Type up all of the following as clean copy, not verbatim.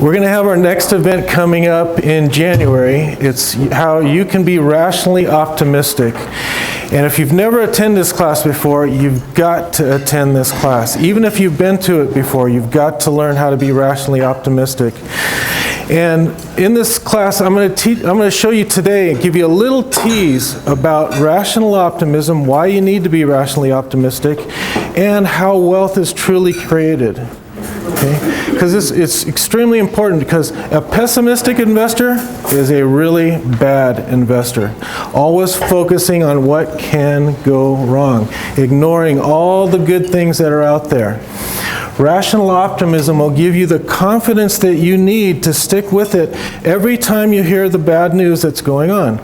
We're going to have our next event coming up in January. It's how you can be rationally optimistic. And if you've never attended this class before, you've got to attend this class. Even if you've been to it before, you've got to learn how to be rationally optimistic. And in this class, I'm going to show you today and give you a little tease about rational optimism, why you need to be rationally optimistic, and how wealth is truly created. Okay? Because it's extremely important, because a pessimistic investor is a really bad investor. Always focusing on what can go wrong, ignoring all the good things that are out there. Rational optimism will give you the confidence that you need to stick with it every time you hear the bad news that's going on.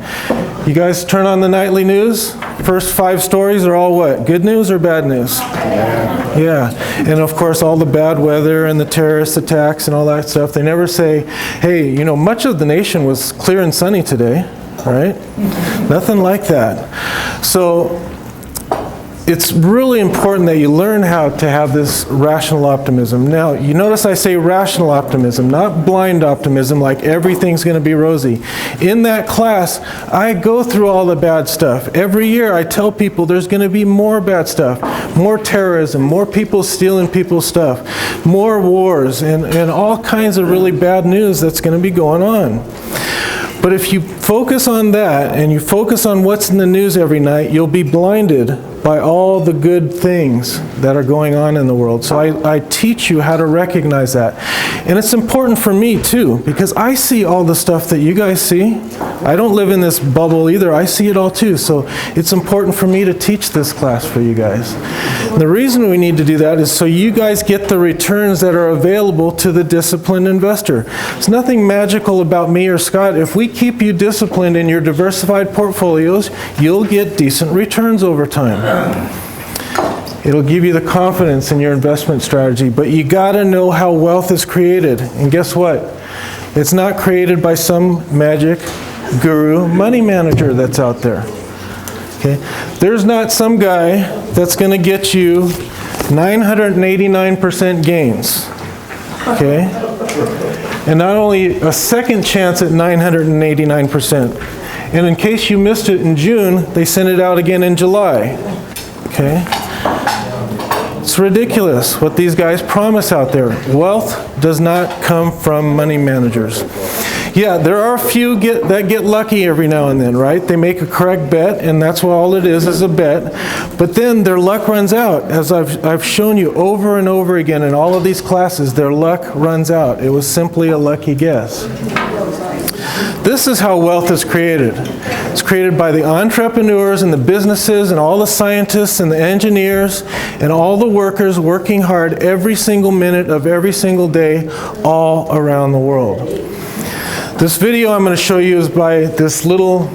You guys turn on the nightly news, first 5 stories are all what? Good news or bad news? Yeah. And of course all the bad weather and the terrorist attacks and all that stuff, they never say, hey, you know, much of the nation was clear and sunny today, right? Nothing like that. So it's really important that you learn how to have this rational optimism. Now, you notice I say rational optimism, not blind optimism, like everything's going to be rosy. In that class, I go through all the bad stuff. Every year I tell people there's going to be more bad stuff, more terrorism, more people stealing people's stuff, more wars, and all kinds of really bad news that's going to be going on. But if you focus on that and you focus on what's in the news every night, you'll be blinded by all the good things that are going on in the world. So I teach you how to recognize that. And it's important for me too, because I see all the stuff that you guys see. I don't live in this bubble either. I see it all too. So it's important for me to teach this class for you guys. And the reason we need to do that is so you guys get the returns that are available to the disciplined investor. There's nothing magical about me or Scott. If we keep you disciplined in your diversified portfolios, you'll get decent returns over time. It'll give you the confidence in your investment strategy, but you gotta know how wealth is created. And guess what? It's not created by some magic guru money manager that's out there. Okay? There's not some guy that's gonna get you 989% gains. Okay? And not only a second chance at 989%. And in case you missed it in June, they sent it out again in July. Okay? It's ridiculous what these guys promise out there. Wealth does not come from money managers. Yeah, there are a few that get lucky every now and then, right? They make a correct bet, and that's what all it is a bet. But then their luck runs out. As I've shown you over and over again in all of these classes, their luck runs out. It was simply a lucky guess. This is how wealth is created. It's created by the entrepreneurs and the businesses and all the scientists and the engineers and all the workers working hard every single minute of every single day all around the world. This video I'm going to show you is by this little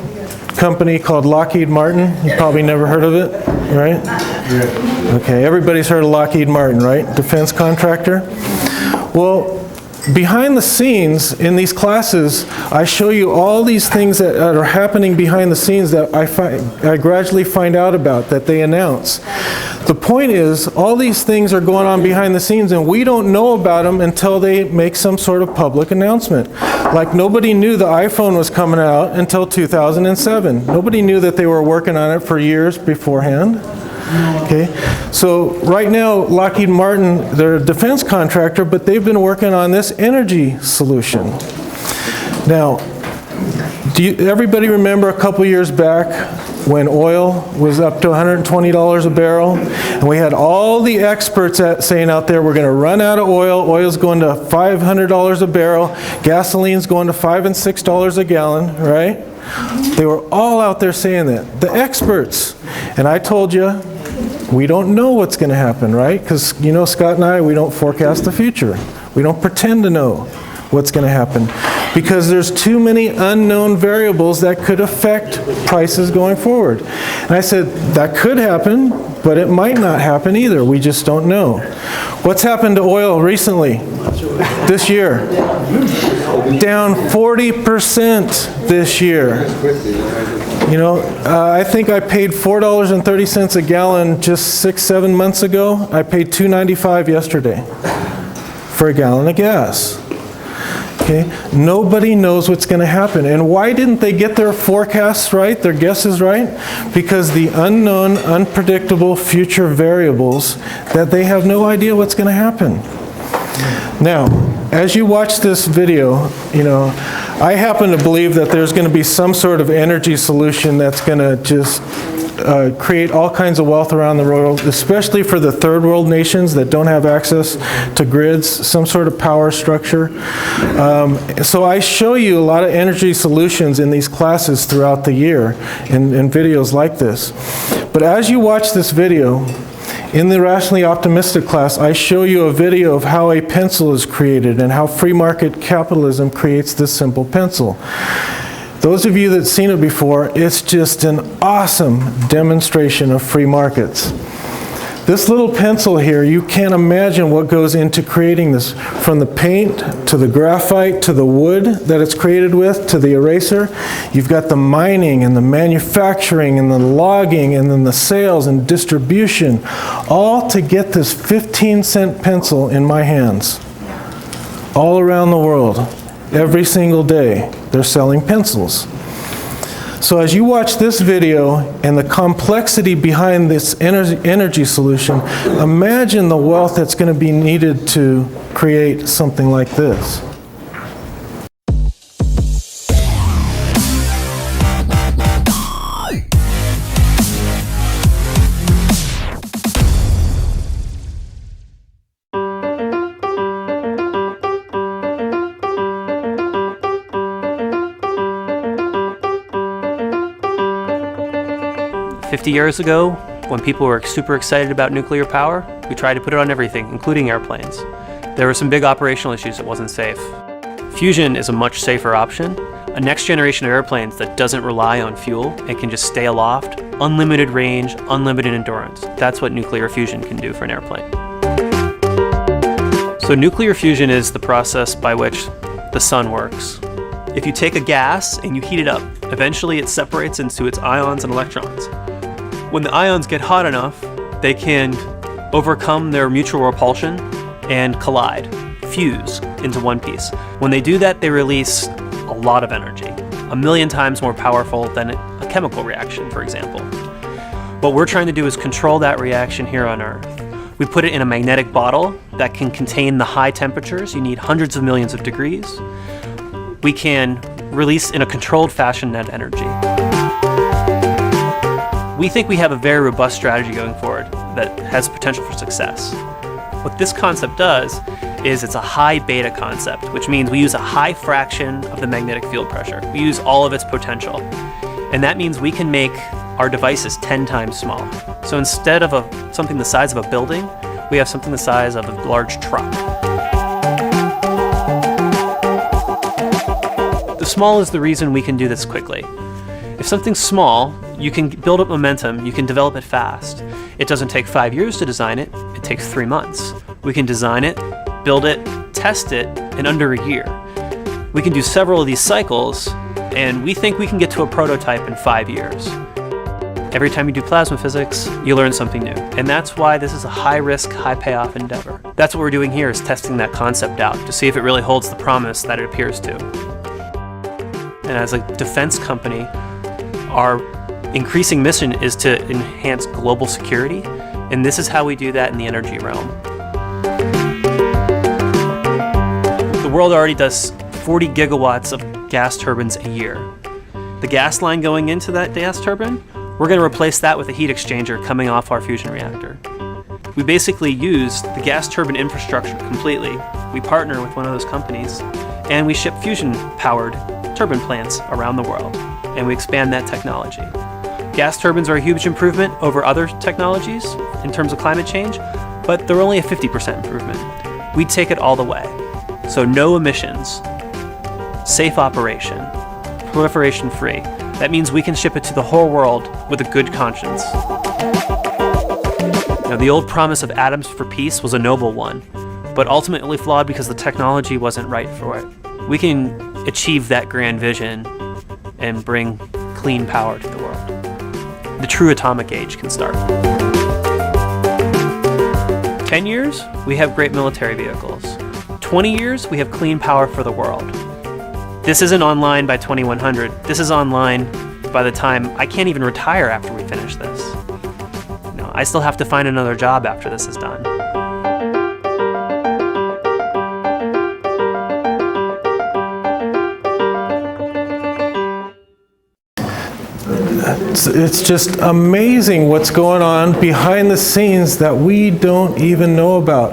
company called Lockheed Martin. You probably never heard of it, right? Yeah. Okay, everybody's heard of Lockheed Martin, right? Defense contractor. Well, behind the scenes in these classes, I show you all these things that are happening behind the scenes that I gradually find out about, that they announce. The point is, all these things are going on behind the scenes and we don't know about them until they make some sort of public announcement. Like nobody knew the iPhone was coming out until 2007. Nobody knew that they were working on it for years beforehand. Okay, so right now Lockheed Martin, they're a defense contractor, but they've been working on this energy solution. Now, everybody remember a couple years back when oil was up to $120 a barrel, and we had all the experts saying out there we're going to run out of oil. Oil's going to $500 a barrel. Gasoline's going to $5 and $6 a gallon, right? They were all out there saying that. The experts. And I told you, we don't know what's going to happen, right? Because, you know, Scott and I, we don't forecast the future. We don't pretend to know what's going to happen. Because there's too many unknown variables that could affect prices going forward. And I said, that could happen, but it might not happen either. We just don't know. What's happened to oil recently? This year? Down 40% this year. You know, I think I paid $4.30 a gallon just 6-7 months ago. I paid $2.95 yesterday for a gallon of gas. Okay? Nobody knows what's going to happen. And why didn't they get their forecasts right, their guesses right? Because the unknown, unpredictable future variables that they have no idea what's going to happen. Now, as you watch this video, I happen to believe that there's going to be some sort of energy solution that's going to just create all kinds of wealth around the world, especially for the third world nations that don't have access to grids, some sort of power structure. So I show you a lot of energy solutions in these classes throughout the year in videos like this. But as you watch this video, in the Rationally Optimistic class, I show you a video of how a pencil is created and how free market capitalism creates this simple pencil. Those of you that've seen it before, it's just an awesome demonstration of free markets. This little pencil here, you can't imagine what goes into creating this. From the paint, to the graphite, to the wood that it's created with, to the eraser. You've got the mining and the manufacturing and the logging and then the sales and distribution, all to get this 15-cent pencil in my hands. All around the world, every single day, they're selling pencils. So as you watch this video and the complexity behind this energy solution, imagine the wealth that's going to be needed to create something like this. 50 years ago, when people were super excited about nuclear power, we tried to put it on everything, including airplanes. There were some big operational issues. It wasn't safe. Fusion is a much safer option. A next generation of airplanes that doesn't rely on fuel and can just stay aloft, unlimited range, unlimited endurance. That's what nuclear fusion can do for an airplane. So nuclear fusion is the process by which the sun works. If you take a gas and you heat it up, eventually it separates into its ions and electrons. When the ions get hot enough, they can overcome their mutual repulsion and collide, fuse into one piece. When they do that, they release a lot of energy, 1,000,000 times more powerful than a chemical reaction, for example. What we're trying to do is control that reaction here on Earth. We put it in a magnetic bottle that can contain the high temperatures. You need hundreds of millions of degrees. We can release in a controlled fashion that energy. We think we have a very robust strategy going forward that has potential for success. What this concept does is it's a high beta concept, which means we use a high fraction of the magnetic field pressure. We use all of its potential. And that means we can make our devices 10 times smaller. So instead of something the size of a building, we have something the size of a large truck. The small is the reason we can do this quickly. If something's small, you can build up momentum, you can develop it fast. It doesn't take 5 years to design it, it takes 3 months. We can design it, build it, test it in under a year. We can do several of these cycles, and we think we can get to a prototype in 5 years. Every time you do plasma physics, you learn something new. And that's why this is a high-risk, high-payoff endeavor. That's what we're doing here, is testing that concept out to see if it really holds the promise that it appears to. And as a defense company, our increasing mission is to enhance global security, and this is how we do that in the energy realm. The world already does 40 gigawatts of gas turbines a year. The gas line going into that gas turbine, we're going to replace that with a heat exchanger coming off our fusion reactor. We basically use the gas turbine infrastructure completely. We partner with one of those companies, and we ship fusion-powered turbine plants around the world, and we expand that technology. Gas turbines are a huge improvement over other technologies in terms of climate change, but they're only a 50% improvement. We take it all the way. So no emissions, safe operation, proliferation free. That means we can ship it to the whole world with a good conscience. Now, the old promise of atoms for peace was a noble one, but ultimately flawed because the technology wasn't right for it. We can achieve that grand vision and bring clean power to the world. The true atomic age can start. 10 years, we have great military vehicles. 20 years, we have clean power for the world. This isn't online by 2100. This is online by the time I can't even retire after we finish this. I still have to find another job after this is done. It's just amazing what's going on behind the scenes that we don't even know about.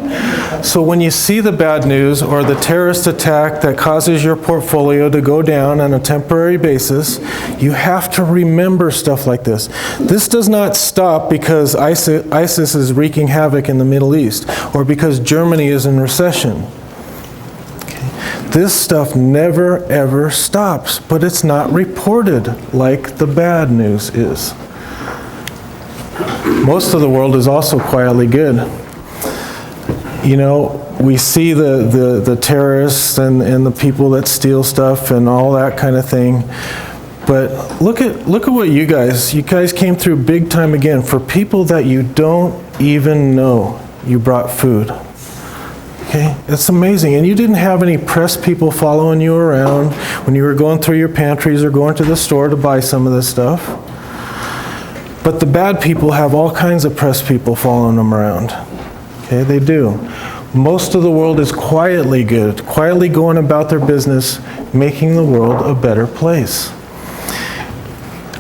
So when you see the bad news or the terrorist attack that causes your portfolio to go down on a temporary basis, you have to remember stuff like this. This does not stop because ISIS is wreaking havoc in the Middle East or because Germany is in recession. This stuff never ever stops, but it's not reported like the bad news is. Most of the world is also quietly good. You know, we see the terrorists and the people that steal stuff and all that kind of thing. But look at what you guys came through big time again. For people that you don't even know, you brought food. Okay, it's amazing. And you didn't have any press people following you around when you were going through your pantries or going to the store to buy some of this stuff. But the bad people have all kinds of press people following them around. Okay, they do. Most of the world is quietly good, quietly going about their business, making the world a better place.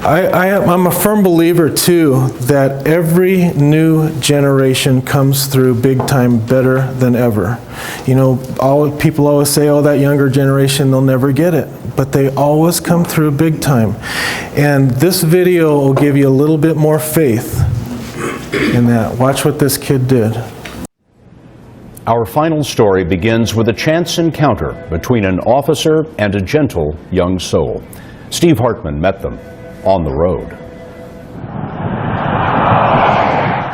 I'm a firm believer, too, that every new generation comes through big time better than ever. You know, people always say, oh, that younger generation, they'll never get it. But they always come through big time. And this video will give you a little bit more faith in that. Watch what this kid did. Our final story begins with a chance encounter between an officer and a gentle young soul. Steve Hartman met them on the road.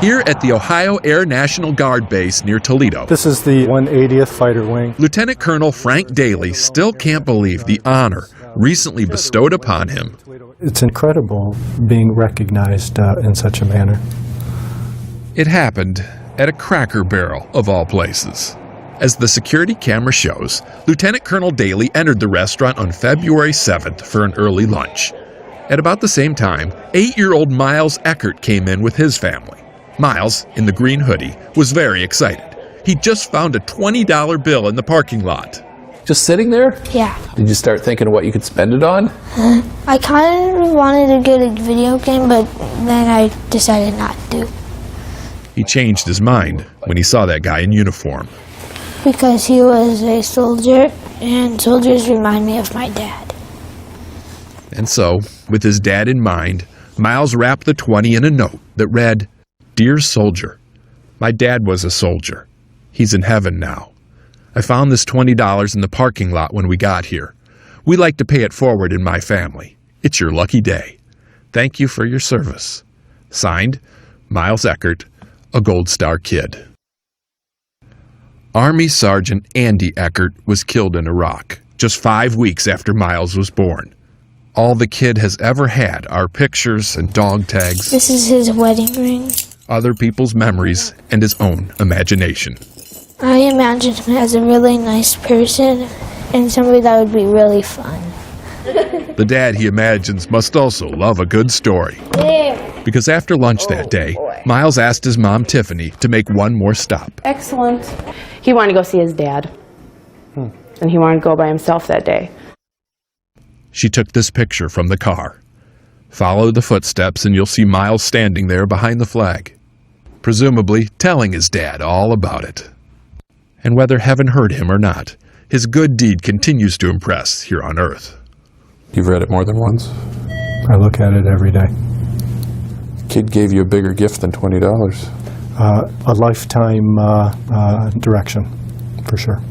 Here at the Ohio Air National Guard Base near Toledo, This is the 180th Fighter Wing. Lieutenant Colonel Frank Daly still can't believe the honor recently bestowed upon him. It's incredible being recognized in such a manner. It happened at a Cracker Barrel, of all places. As the security camera shows, Lieutenant Colonel Daly entered the restaurant on February 7th for an early lunch. At about the same time, 8-year-old Miles Eckert came in with his family. Miles, in the green hoodie, was very excited. He just found a $20 bill in the parking lot. Just sitting there? Yeah. Did you start thinking of what you could spend it on? I kind of wanted to get a video game, but then I decided not to. He changed his mind when he saw that guy in uniform. Because he was a soldier, and soldiers remind me of my dad. And so, with his dad in mind, Miles wrapped the 20 in a note that read, "Dear soldier, my dad was a soldier. He's in heaven now. I found this $20 in the parking lot when we got here. We like to pay it forward in my family. It's your lucky day. Thank you for your service. Signed, Miles Eckert, a Gold Star kid." Army Sergeant Andy Eckert was killed in Iraq just 5 weeks after Miles was born. All the kid has ever had are pictures and dog tags, This is his wedding ring. other people's memories, and his own imagination. I imagine him as a really nice person and somebody that would be really fun. The dad he imagines must also love a good story. Because after lunch that day, Miles asked his mom, Tiffany, to make one more stop. Excellent. He wanted to go see his dad. And he wanted to go by himself that day. She took this picture from the car. Follow the footsteps and you'll see Miles standing there behind the flag, presumably telling his dad all about it. And whether heaven heard him or not, his good deed continues to impress here on earth. You've read it more than once? I look at it every day. Kid gave you a bigger gift than $20. A lifetime direction, for sure.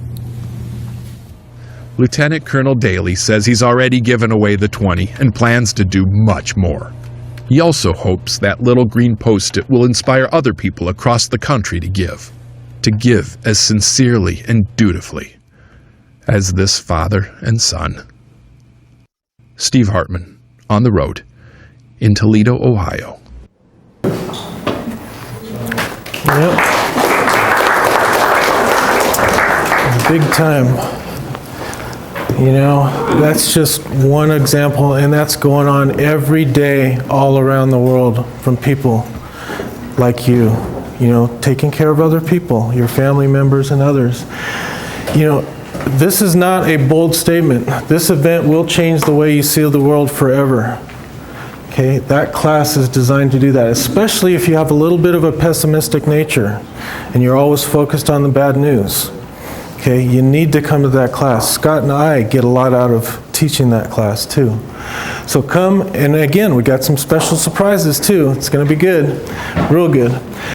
Lieutenant Colonel Daly says he's already given away the 20 and plans to do much more. He also hopes that little green post-it will inspire other people across the country to give as sincerely and dutifully as this father and son. Steve Hartman, on the road, in Toledo, Ohio. Yep. big time. You know, that's just one example, and that's going on every day all around the world from people like you know, taking care of other people, your family members and others. You know, this is not a bold statement. This event will change the way you see the world forever. Okay, that class is designed to do that, especially if you have a little bit of a pessimistic nature and you're always focused on the bad news. Okay, you need to come to that class. Scott and I get a lot out of teaching that class too. So come, and again, we got some special surprises too. It's going to be good, real good.